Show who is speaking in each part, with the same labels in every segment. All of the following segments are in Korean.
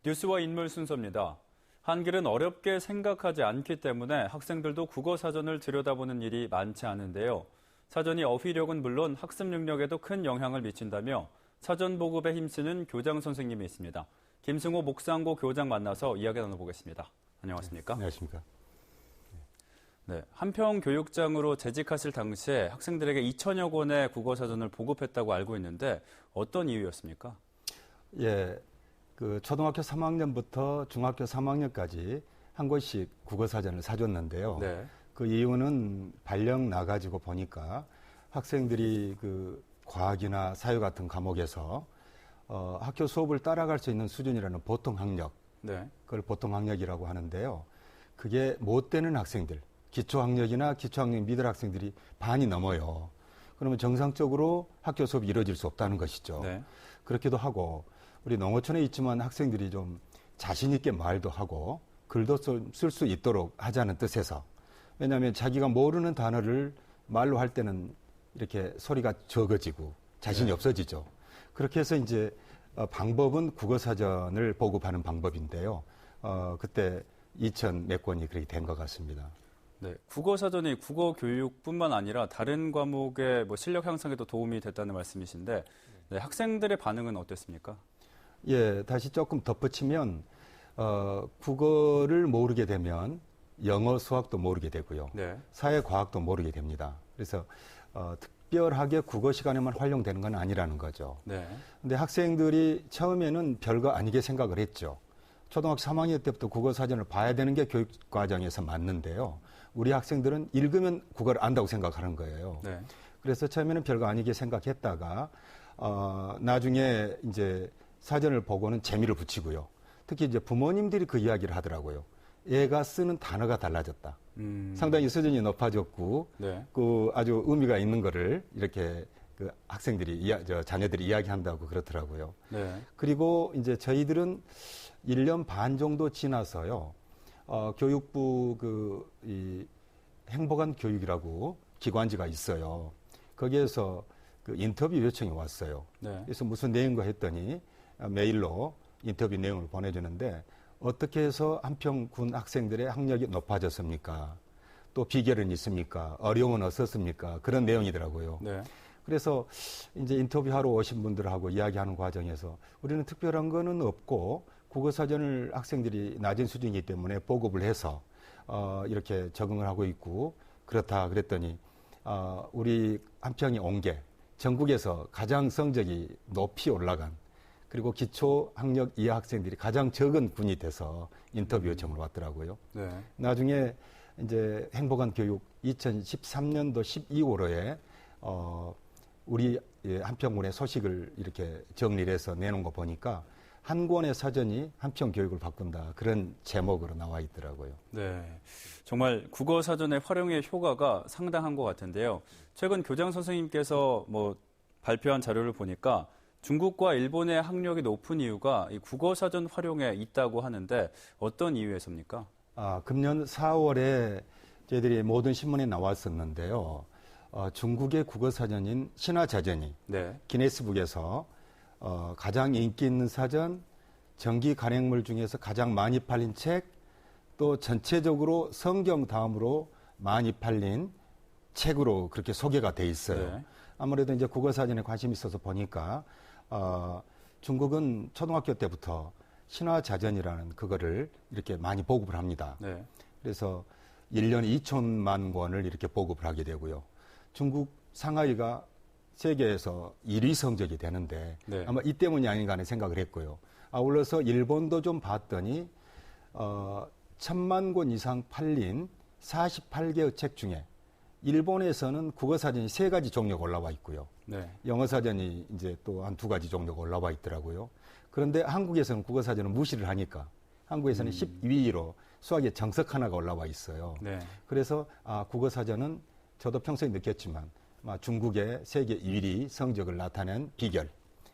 Speaker 1: 뉴스와 인물 순서입니다. 한글은 어렵게 생각하지 않기 때문에 학생들도 국어 사전을 들여다보는 일이 많지 않은데요. 사전이 어휘력은 물론 학습 능력에도 큰 영향을 미친다며 사전 보급에 힘쓰는 교장 선생님이 있습니다. 김승호 목상고 교장 만나서 이야기 나눠보겠습니다. 안녕하십니까?
Speaker 2: 안녕하십니까?
Speaker 1: 네, 한평교육장으로 재직하실 당시에 학생들에게 2천여 권의 국어 사전을 보급했다고 알고 있는데 어떤 이유였습니까?
Speaker 2: 예, 초등학교 3학년부터 중학교 3학년까지 한 권씩 국어 사전을 사줬는데요.
Speaker 1: 네.
Speaker 2: 그 이유는 발령 나가지고 보니까 학생들이 과학이나 사회 같은 과목에서 학교 수업을 따라갈 수 있는 수준이라는 보통 학력,
Speaker 1: 네.
Speaker 2: 그걸 보통 학력이라고 하는데요. 그게 못 되는 학생들, 기초학력이나 기초학력 미들 학생들이 반이 넘어요. 그러면 정상적으로 학교 수업이 이루어질 수 없다는 것이죠.
Speaker 1: 네.
Speaker 2: 그렇기도 하고 우리 농어촌에 있지만 학생들이 좀 자신 있게 말도 하고 글도 쓸 수 있도록 하자는 뜻에서, 왜냐하면 자기가 모르는 단어를 말로 할 때는 이렇게 소리가 적어지고 자신이
Speaker 1: 네.
Speaker 2: 없어지죠. 그렇게 해서 이제 방법은 국어사전을 보급하는 방법인데요. 그때 2천 몇 권이 그렇게 된 것 같습니다.
Speaker 1: 네, 국어 사전이 국어 교육뿐만 아니라 다른 과목의 실력 향상에도 도움이 됐다는 말씀이신데, 네, 학생들의 반응은 어땠습니까?
Speaker 2: 예, 다시 조금 덧붙이면 국어를 모르게 되면 영어, 수학도 모르게 되고요.
Speaker 1: 네.
Speaker 2: 사회, 과학도 모르게 됩니다. 그래서 특별하게 국어 시간에만 활용되는 건 아니라는 거죠.
Speaker 1: 네.
Speaker 2: 근데 학생들이 처음에는 별거 아니게 생각을 했죠. 초등학교 3학년 때부터 국어 사전을 봐야 되는 게 교육 과정에서 맞는데요. 우리 학생들은 읽으면 국어를 안다고 생각하는 거예요.
Speaker 1: 네.
Speaker 2: 그래서 처음에는 별거 아니게 생각했다가 나중에 이제 사전을 보고는 재미를 붙이고요. 특히 이제 부모님들이 그 이야기를 하더라고요. 얘가 쓰는 단어가 달라졌다. 상당히 수준이 높아졌고,
Speaker 1: 네.
Speaker 2: 아주 의미가 있는 거를 이렇게 학생들이, 자녀들이 이야기한다고 그렇더라고요.
Speaker 1: 네.
Speaker 2: 그리고 이제 저희들은 1년 반 정도 지나서요, 교육부 이 행복한 교육이라고 기관지가 있어요. 거기에서 인터뷰 요청이 왔어요.
Speaker 1: 네.
Speaker 2: 그래서 무슨 내용과 했더니 메일로 인터뷰 내용을 보내주는데, 어떻게 해서 한평군 학생들의 학력이 높아졌습니까? 또 비결은 있습니까? 어려움은 없었습니까? 그런 내용이더라고요.
Speaker 1: 네.
Speaker 2: 그래서 이제 인터뷰하러 오신 분들하고 이야기하는 과정에서 우리는 특별한 거는 없고 국어사전을 학생들이 낮은 수준이기 때문에 보급을 해서 이렇게 적응을 하고 있고 그렇다 그랬더니 우리 한평이 온 게 전국에서 가장 성적이 높이 올라간, 그리고 기초학력 이하 학생들이 가장 적은 군이 돼서 인터뷰 요청을 왔더라고요.
Speaker 1: 네.
Speaker 2: 나중에 이제 행복한 교육 2013년도 12월호에 우리 한평군의 소식을 이렇게 정리를 해서 내놓은 거 보니까 한 권의 사전이 한평 교육을 바꾼다, 그런 제목으로 나와 있더라고요.
Speaker 1: 네, 정말 국어 사전의 활용의 효과가 상당한 것 같은데요. 최근 교장 선생님께서 발표한 자료를 보니까 중국과 일본의 학력이 높은 이유가 이 국어 사전 활용에 있다고 하는데 어떤 이유에서입니까?
Speaker 2: 금년 4월에 저희들이 모든 신문에 나왔었는데요. 중국의 국어 사전인 신화자전이
Speaker 1: 네.
Speaker 2: 기네스북에서 가장 인기 있는 사전, 전기 간행물 중에서 가장 많이 팔린 책, 또 전체적으로 성경 다음으로 많이 팔린 책으로 그렇게 소개가 돼 있어요.
Speaker 1: 네.
Speaker 2: 아무래도 이제 국어 사전에 관심이 있어서 보니까 중국은 초등학교 때부터 신화자전이라는 그거를 이렇게 많이 보급을 합니다.
Speaker 1: 네.
Speaker 2: 그래서 1년에 2천만 권을 이렇게 보급을 하게 되고요. 중국 상하이가 세계에서 1위 성적이 되는데
Speaker 1: 네.
Speaker 2: 아마 이 때문이 아닌가 하는 생각을 했고요. 아울러서 일본도 좀 봤더니 1,000만 권 이상 팔린 48개의 책 중에 일본에서는 국어 사전이 3가지 종류가 올라와 있고요.
Speaker 1: 네.
Speaker 2: 영어 사전이 이제 또 한 2가지 종류가 올라와 있더라고요. 그런데 한국에서는 국어 사전을 무시를 하니까 한국에서는 12위로 수학의 정석 하나가 올라와 있어요.
Speaker 1: 네.
Speaker 2: 그래서 국어 사전은 저도 평소에 느꼈지만 중국의 세계 1위 성적을 나타낸 비결,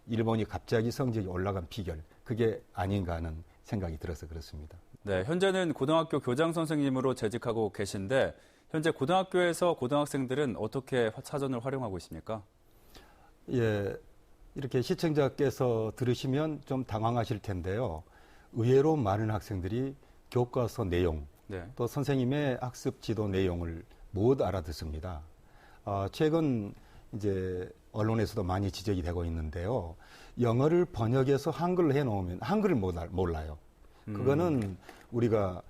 Speaker 2: 일본이 갑자기 성적이 올라간 비결, 그게 아닌가 하는 생각이 들어서 그렇습니다.
Speaker 1: 네, 현재는 고등학교 교장 선생님으로 재직하고 계신데 현재 고등학교에서 고등학생들은 어떻게 사전을 활용하고 있습니까?
Speaker 2: 예, 이렇게 시청자께서 들으시면 좀 당황하실 텐데요. 의외로 많은 학생들이 교과서 내용,
Speaker 1: 네.
Speaker 2: 또 선생님의 학습 지도 내용을 못 알아듣습니다. 최근 이제 언론에서도 많이 지적이 되고 있는데요. 영어를 번역해서 한글로 해놓으면 한글을 몰라요. 그거는 우리가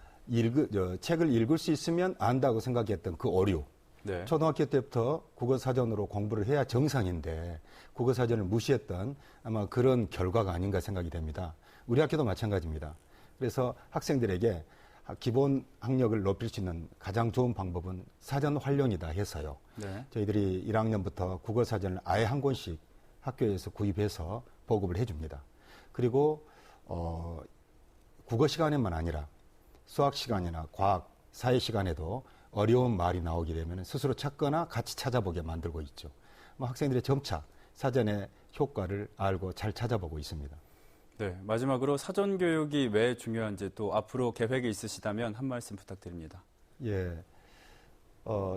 Speaker 2: 책을 읽을 수 있으면 안다고 생각했던 그 오류.
Speaker 1: 네.
Speaker 2: 초등학교 때부터 국어사전으로 공부를 해야 정상인데 국어사전을 무시했던 아마 그런 결과가 아닌가 생각이 됩니다. 우리 학교도 마찬가지입니다. 그래서 학생들에게 기본 학력을 높일 수 있는 가장 좋은 방법은 사전 활용이다 해서요.
Speaker 1: 네.
Speaker 2: 저희들이 1학년부터 국어사전을 아예 한 권씩 학교에서 구입해서 보급을 해줍니다. 그리고 국어 시간에만 아니라 수학 시간이나 과학, 사회 시간에도 어려운 말이 나오게 되면 스스로 찾거나 같이 찾아보게 만들고 있죠. 학생들이 점차 사전의 효과를 알고 잘 찾아보고 있습니다.
Speaker 1: 네, 마지막으로 사전 교육이 왜 중요한지 또 앞으로 계획이 있으시다면 한 말씀 부탁드립니다.
Speaker 2: 예,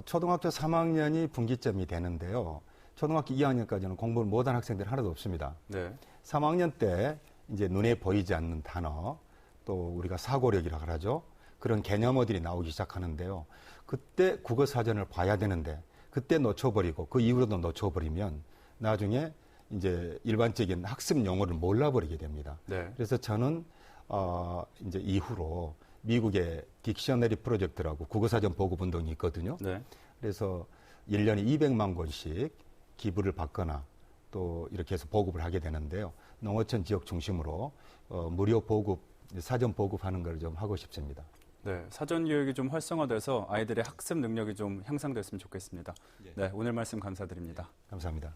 Speaker 2: 초등학교 3학년이 분기점이 되는데요. 초등학교 2학년까지는 공부를 못한 학생들이 하나도 없습니다.
Speaker 1: 네.
Speaker 2: 3학년 때 이제 눈에 보이지 않는 단어, 또 우리가 사고력이라고 하죠. 그런 개념어들이 나오기 시작하는데요. 그때 국어사전을 봐야 되는데 그때 놓쳐버리고 그 이후로도 놓쳐버리면 나중에 이제 일반적인 학습 용어를 몰라버리게 됩니다.
Speaker 1: 네.
Speaker 2: 그래서 저는 이제 이후로 미국의 딕셔너리 프로젝트라고 국어사전 보급 운동이 있거든요.
Speaker 1: 네.
Speaker 2: 그래서 1년에 200만 권씩 기부를 받거나 또 이렇게 해서 보급을 하게 되는데요. 농어촌 지역 중심으로 무료 보급, 사전 보급하는 걸 좀 하고 싶습니다.
Speaker 1: 네, 사전 교육이 좀 활성화돼서 아이들의 학습 능력이 좀 향상됐으면 좋겠습니다. 네, 오늘 말씀 감사드립니다.
Speaker 2: 감사합니다.